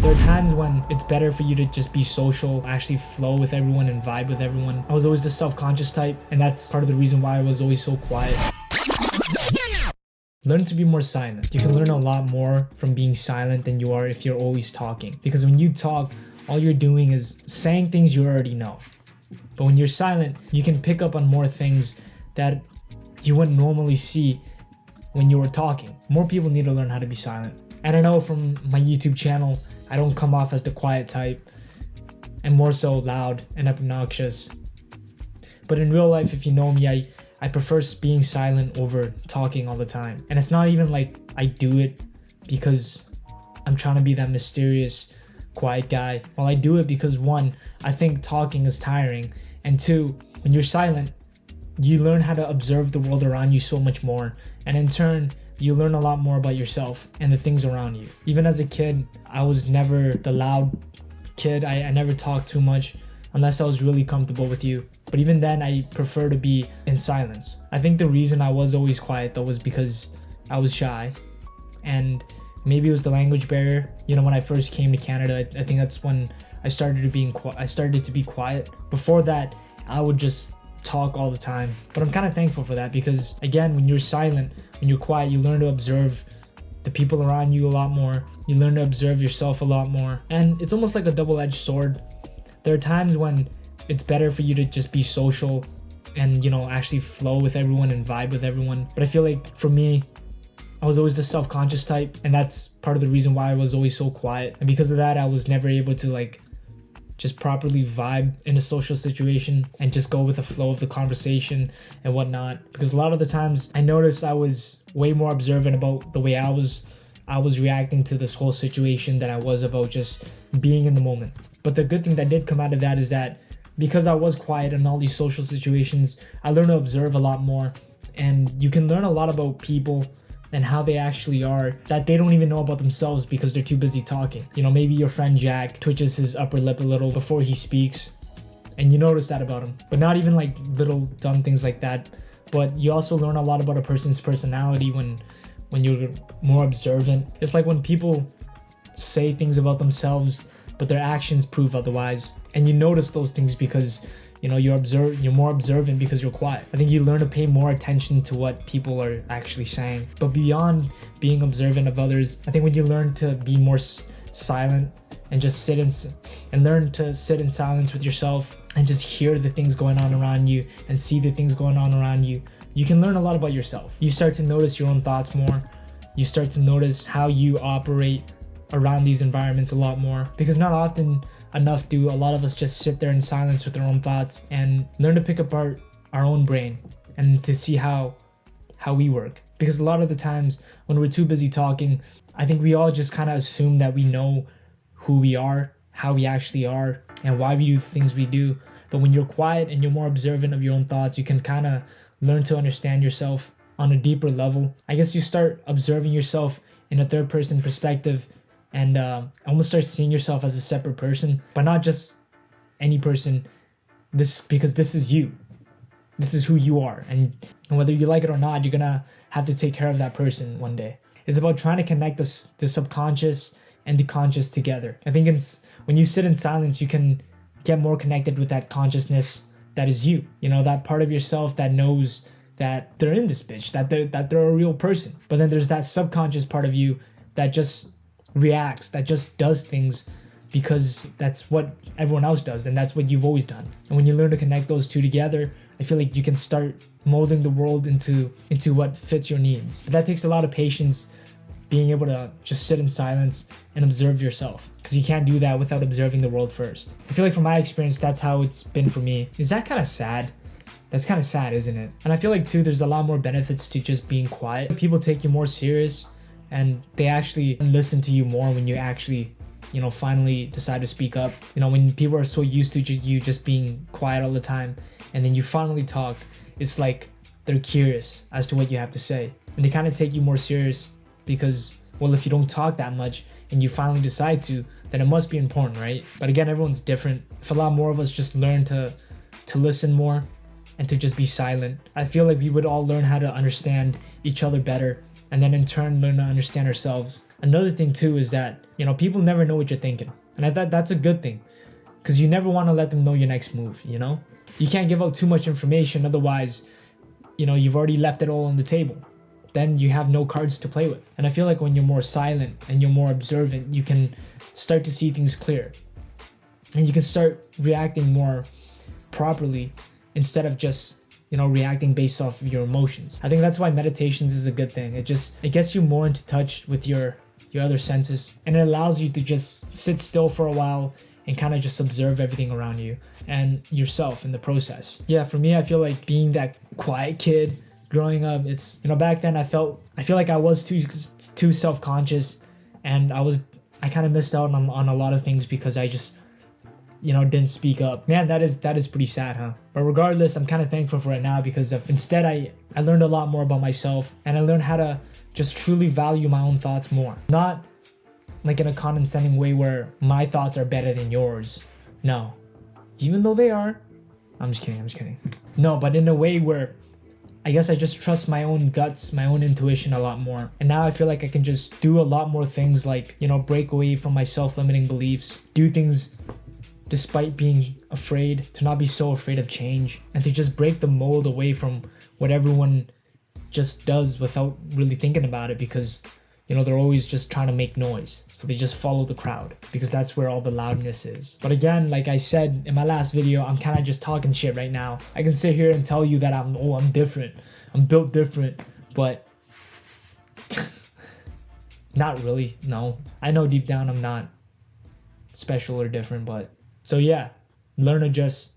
There are times when it's better for you to just be social, actually flow with everyone and vibe with everyone. I was always the self-conscious type, and that's part of the reason why I was always so quiet. Learn to be more silent. You can learn a lot more from being silent than you are if you're always talking. Because when you talk, all you're doing is saying things you already know. But when you're silent, you can pick up on more things that you wouldn't normally see when you were talking. More people need to learn how to be silent. And I know from my YouTube channel, I don't come off as the quiet type. I'm more so loud and obnoxious. But in real life, if you know me, I prefer being silent over talking all the time. And it's not even like I do it because I'm trying to be that mysterious, quiet guy. Well, I do it because one, I think talking is tiring. And two, when you're silent, you learn how to observe the world around you so much more. And in turn, you learn a lot more about yourself and the things around you. Even as a kid, I was never the loud kid. I never talked too much unless I was really comfortable with you. But even then, I prefer to be in silence. I think the reason I was always quiet though was because I was shy. And maybe it was the language barrier. You know, when I first came to Canada, I think that's when I started to be quiet. Before that, I would just talk all the time. But I'm kind of thankful for that because again, when you're silent, when you're quiet, you learn to observe the people around you a lot more. You learn to observe yourself a lot more. And it's almost like a double-edged sword. There are times when it's better for you to just be social and, you know, actually flow with everyone and vibe with everyone. But I feel like for me, I was always the self-conscious type, and that's part of the reason why I was always so quiet. And because of that, I was never able to like just properly vibe in a social situation and just go with the flow of the conversation and whatnot. Because a lot of the times I noticed I was way more observant about the way I was reacting to this whole situation than I was about just being in the moment. But the good thing that did come out of that is that because I was quiet in all these social situations, I learned to observe a lot more. And you can learn a lot about people and how they actually are that they don't even know about themselves because they're too busy talking. You know, maybe your friend Jack twitches his upper lip a little before he speaks, and you notice that about him. But not even like little dumb things like that. But you also learn a lot about a person's personality when you're more observant. It's like when people say things about themselves, but their actions prove otherwise. And you notice those things because, you know, you're more observant because you're quiet. I think you learn to pay more attention to what people are actually saying. But beyond being observant of others, I think when you learn to be more silent and just learn to sit in silence with yourself and just hear the things going on around you and see the things going on around you, you can learn a lot about yourself. You start to notice your own thoughts more. You start to notice how you operate around these environments a lot more, because not often enough do a lot of us just sit there in silence with our own thoughts and learn to pick apart our own brain and to see how we work. Because a lot of the times when we're too busy talking, I think we all just kind of assume that we know who we are, how we actually are, and why we do things we do. But when you're quiet and you're more observant of your own thoughts, you can kind of learn to understand yourself on a deeper level. I guess you start observing yourself in a third person perspective and almost start seeing yourself as a separate person, but not just any person. Because this is you. This is who you are. And whether you like it or not, you're gonna have to take care of that person one day. It's about trying to connect the subconscious and the conscious together. I think when you sit in silence, you can get more connected with that consciousness that is you. You know, that part of yourself that knows that they're in this bitch, that they're a real person. But then there's that subconscious part of you that just reacts, that just does things because that's what everyone else does and that's what you've always done. And when you learn to connect those two together, I feel like you can start molding the world into what fits your needs. But that takes a lot of patience, being able to just sit in silence and observe yourself, because you can't do that without observing the world first. I feel like from my experience, that's how it's been for me. Is that kind of sad? That's kind of sad, isn't it? And I feel like too, there's a lot more benefits to just being quiet. People take you more serious and they actually listen to you more when you actually, you know, finally decide to speak up. You know, when people are so used to you just being quiet all the time and then you finally talk, it's like they're curious as to what you have to say. And they kind of take you more serious because, well, if you don't talk that much and you finally decide to, then it must be important, right? But again, everyone's different. If a lot more of us just learn to listen more and to just be silent, I feel like we would all learn how to understand each other better, and then in turn learn to understand ourselves. another thing too is that, you know, people never know what you're thinking. And I thought that's a good thing, because you never want to let them know your next move, you know? You can't give out too much information, otherwise, you know, you've already left it all on the table. Then you have no cards to play with. And I feel like when you're more silent and you're more observant, you can start to see things clear. And you can start reacting more properly instead of just, you know, reacting based off of your emotions. I think that's why meditations is a good thing. It gets you more into touch with your other senses, and it allows you to just sit still for a while and kind of just observe everything around you and yourself in the process. Yeah, for me, I feel like being that quiet kid growing up, it's, you know, back then I feel like I was too self-conscious, and I kind of missed out on a lot of things because I just, you know, didn't speak up. Man, that is pretty sad, huh? But regardless, I'm kind of thankful for it now, because instead I learned a lot more about myself, and I learned how to just truly value my own thoughts more. Not like in a condescending way where my thoughts are better than yours. No. Even though they are. I'm just kidding. No, but in a way where I guess I just trust my own guts, my own intuition a lot more. And now I feel like I can just do a lot more things, like, you know, break away from my self-limiting beliefs, do things despite being afraid, to not be so afraid of change, and to just break the mold away from what everyone just does without really thinking about it, because, you know, they're always just trying to make noise. So they just follow the crowd, because that's where all the loudness is. But again, like I said in my last video, I'm kind of just talking shit right now. I can sit here and tell you that I'm different. I'm built different, but not really. No, I know deep down I'm not special or different, but so yeah, learn to just